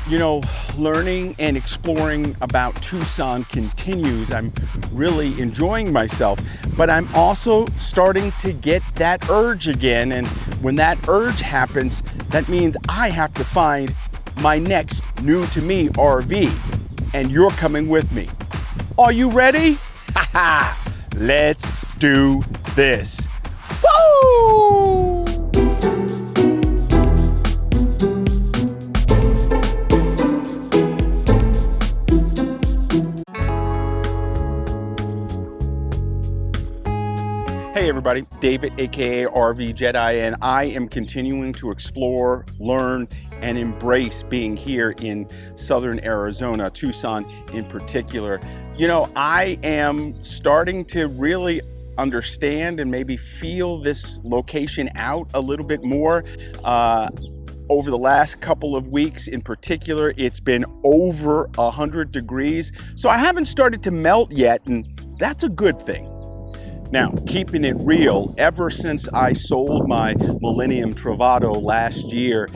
You know, learning and exploring about Tucson continues. I'm really enjoying myself, but I'm also starting to get that urge again. And when that urge happens, that means I have to find my next new to me RV. And you're coming with me. Are you ready? Haha! Let's do this. Woo! Hey everybody, David aka RV Jedi, and I am continuing to explore, learn, and embrace being here in southern Arizona, Tucson in particular. You know, I am starting to really understand and maybe feel this location out a little bit more. Over the last couple of weeks in particular, it's been over 100 degrees. So I haven't started to melt yet, and that's a good thing. Now, keeping it real, ever since I sold my Millennium Travato last year,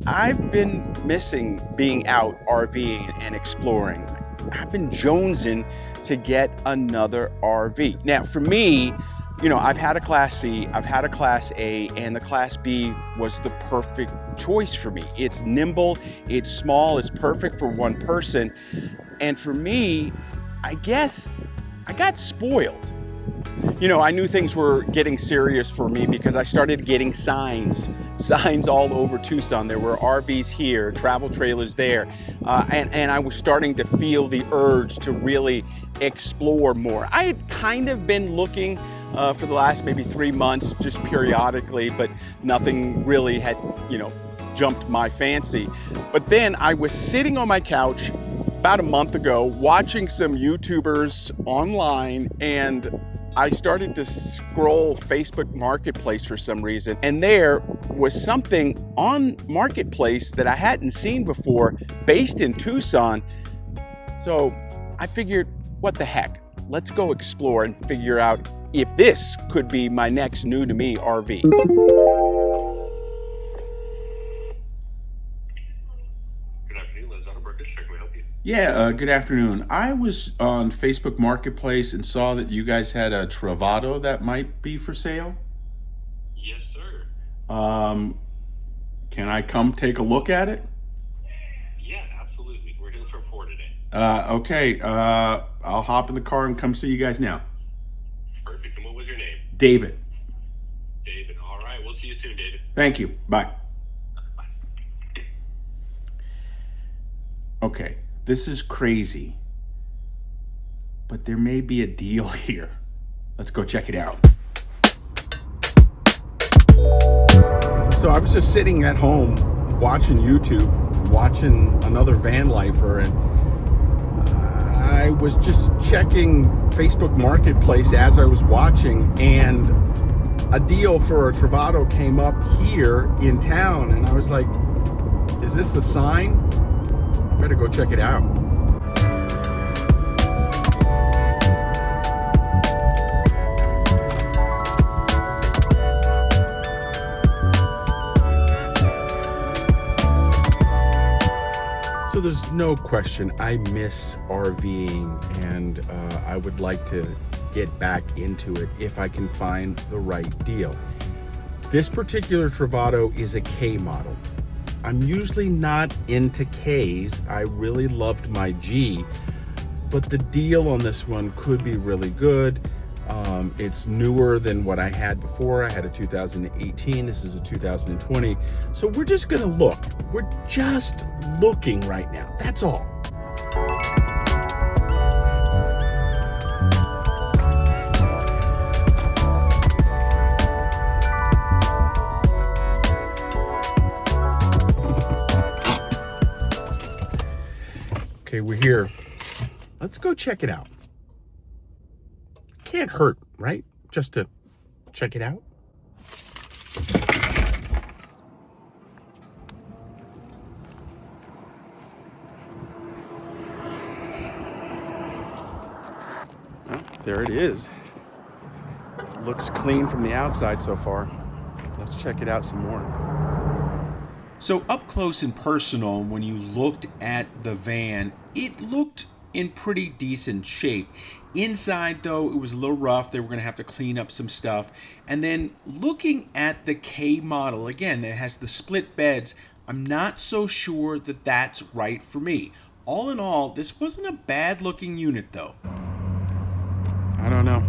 I've been missing being out RVing and exploring. I've been jonesing to get another RV. Now, for me, you know, I've had a Class C, I've had a Class A, and the Class B was the perfect choice for me. It's nimble, it's small, it's perfect for one person. And for me, I guess I got spoiled. You know, I knew things were getting serious for me because I started getting signs all over Tucson. There were RVs here, travel trailers there, and I was starting to feel the urge to really explore more. I had kind of been looking for the last maybe 3 months, just periodically, but nothing really had, you know, jumped my fancy. But then I was sitting on my couch about a month ago watching some YouTubers online, and I started to scroll Facebook Marketplace for some reason, and there was something on Marketplace that I hadn't seen before, based in Tucson. So I figured, what the heck? Let's go explore and figure out if this could be my next new to me RV. Yeah, good afternoon. I was on Facebook Marketplace and saw that you guys had a Travato that might be for sale. Yes, sir. Can I come take a look at it? Yeah, absolutely. We're here for 4 today. Okay, I'll hop in the car and come see you guys now. Perfect. And what was your name? David. David. All right. We'll see you soon, David. Thank you. Bye. Bye. Okay, this is crazy, but there may be a deal here. Let's go check it out. So I was just sitting at home watching YouTube, watching another van lifer, and I was just checking Facebook Marketplace as I was watching, and a deal for a Travato came up here in town, and I was like, is this a sign? I better go check it out. So there's no question, I miss RVing, and I would like to get back into it if I can find the right deal. This particular Travato is a K model. I'm usually not into Ks. I really loved my G, but the deal on this one could be really good. It's newer than what I had before. I had a 2018, this is a 2020. So we're just gonna look. We're just looking right now, that's all. Okay, we're here. Let's go check it out. Can't hurt, right? Just to check it out. Well, there it is. Looks clean from the outside so far. Let's check it out some more. So up close and personal, when you looked at the van, it looked in pretty decent shape. Inside, though, it was a little rough. They were going to have to clean up some stuff. And then looking at the K model, again, it has the split beds. I'm not so sure that that's right for me. All in all, this wasn't a bad looking unit, though. I don't know.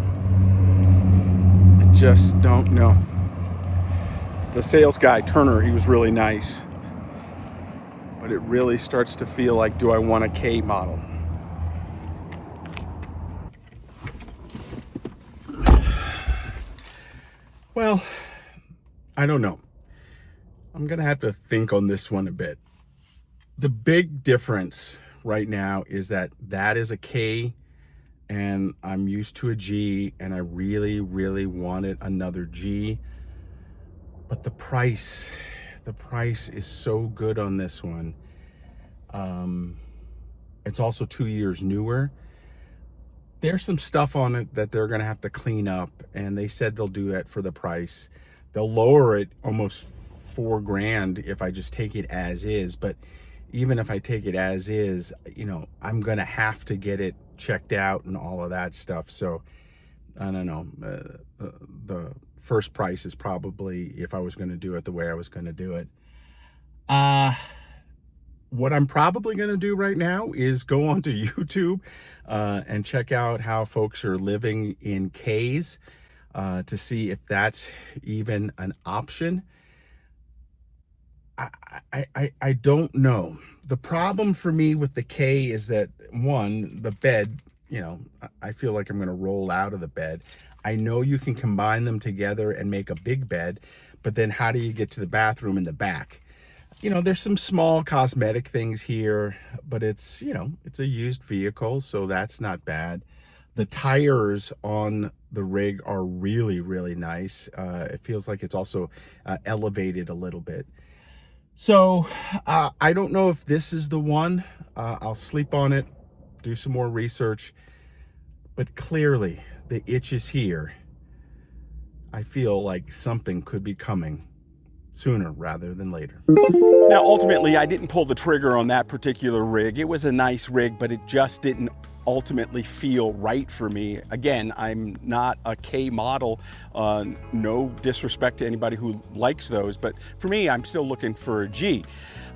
I just don't know. The sales guy, Turner, he was really nice. But it really starts to feel like, do I want a K model? Well, I don't know. I'm going to have to think on this one a bit. The big difference right now is that is a K and I'm used to a G, and I really, really wanted another G. But the price is so good on this one. It's also 2 years newer. There's some stuff on it that they're going to have to clean up, and they said they'll do that for the price. They'll lower it almost $4,000 if I just take it as is. But even if I take it as is, you know, I'm going to have to get it checked out and all of that stuff. So I don't know. The first price is probably, if I was going to do it the way I was going to do it. What I'm probably going to do right now is go onto YouTube and check out how folks are living in Ks to see if that's even an option. I don't know. The problem for me with the K is that, one, the bed, you know, I feel like I'm going to roll out of the bed. I know you can combine them together and make a big bed, but then how do you get to the bathroom in the back? You know, there's some small cosmetic things here, but it's, you know, it's a used vehicle, so that's not bad. The tires on the rig are really, really nice. It feels like it's also elevated a little bit. So I don't know if this is the one. I'll sleep on it, do some more research, but clearly the itch is here. I feel like something could be coming sooner rather than later. Now, ultimately, I didn't pull the trigger on that particular rig. It was a nice rig, but it just didn't ultimately feel right for me. Again, I'm not a K model. No disrespect to anybody who likes those, but for me, I'm still looking for a G.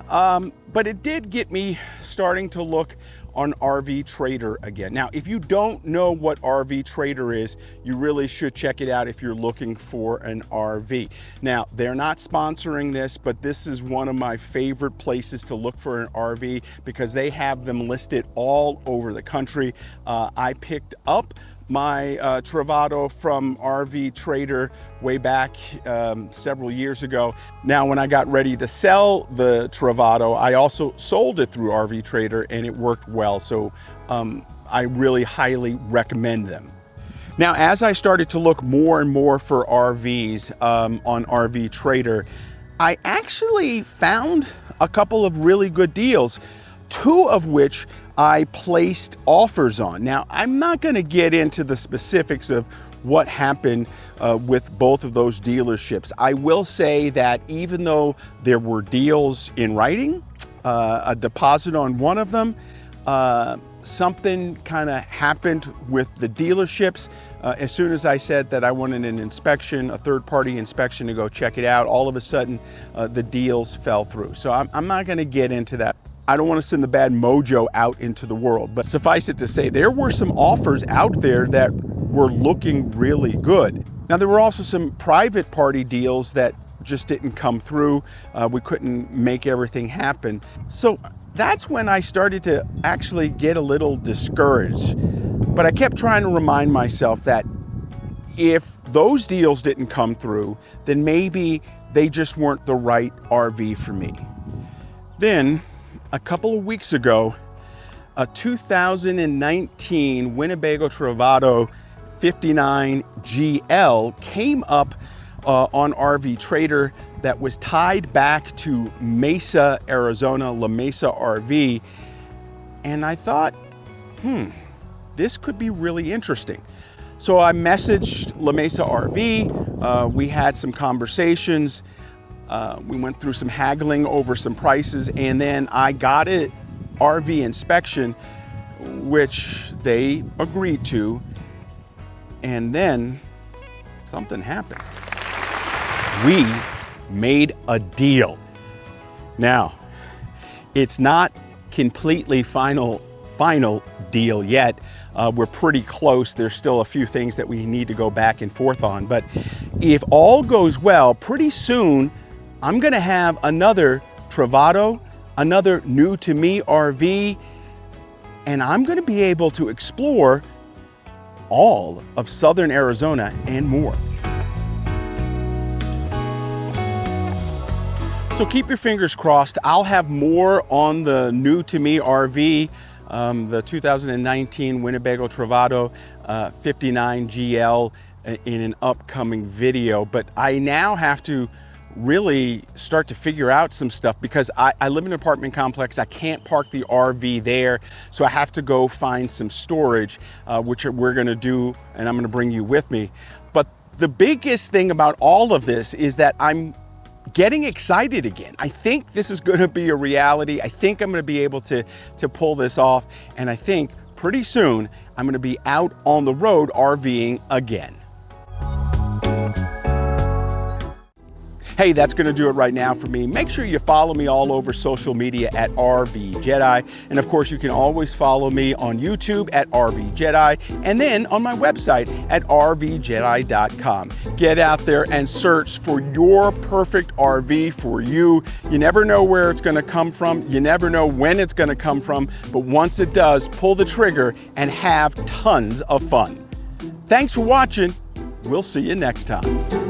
But it did get me starting to look on RV Trader again. Now, if you don't know what RV Trader is, you really should check it out if you're looking for an RV. Now, they're not sponsoring this, but this is one of my favorite places to look for an RV because they have them listed all over the country. I picked up my Travato from RV Trader way back several years ago. Now, when I got ready to sell the Travato, I also sold it through RV Trader, and it worked well. So I really highly recommend them. Now, as I started to look more and more for RVs on RV Trader, I actually found a couple of really good deals, two of which I placed offers on. Now, I'm not going to get into the specifics of what happened with both of those dealerships. I will say that even though there were deals in writing, a deposit on one of them, something kind of happened with the dealerships. As soon as I said that I wanted an inspection, a third-party inspection to go check it out, all of a sudden the deals fell through. So I'm not going to get into that. I don't want to send the bad mojo out into the world, but suffice it to say, there were some offers out there that were looking really good. Now, there were also some private party deals that just didn't come through. We couldn't make everything happen. So that's when I started to actually get a little discouraged. But I kept trying to remind myself that if those deals didn't come through, then maybe they just weren't the right RV for me. Then, a couple of weeks ago, a 2019 Winnebago Travato 59 GL came up on RV Trader that was tied back to Mesa, Arizona, La Mesa RV. And I thought, this could be really interesting. So I messaged La Mesa RV. We had some conversations. We went through some haggling over some prices, and then I got it RV inspection, which they agreed to, and then something happened. We made a deal. Now, it's not completely final deal yet. We're pretty close. There's still a few things that we need to go back and forth on, but if all goes well, pretty soon I'm gonna have another Travato, another new to me RV, and I'm gonna be able to explore all of Southern Arizona and more. So keep your fingers crossed. I'll have more on the new to me RV, the 2019 Winnebago Travato 59 GL in an upcoming video. But I now have to really start to figure out some stuff because I live in an apartment complex. I can't park the RV there, so I have to go find some storage, which we're gonna do, and I'm gonna bring you with me. But the biggest thing about all of this is that I'm getting excited again. I think this is gonna be a reality. I think I'm gonna be able to pull this off, and I think pretty soon I'm gonna be out on the road RVing again. Hey, that's gonna do it right now for me. Make sure you follow me all over social media at RV Jedi. And of course, you can always follow me on YouTube at RV Jedi, and then on my website at rvjedi.com. Get out there and search for your perfect RV for you. You never know where it's gonna come from. You never know when it's gonna come from, but once it does, pull the trigger and have tons of fun. Thanks for watching. We'll see you next time.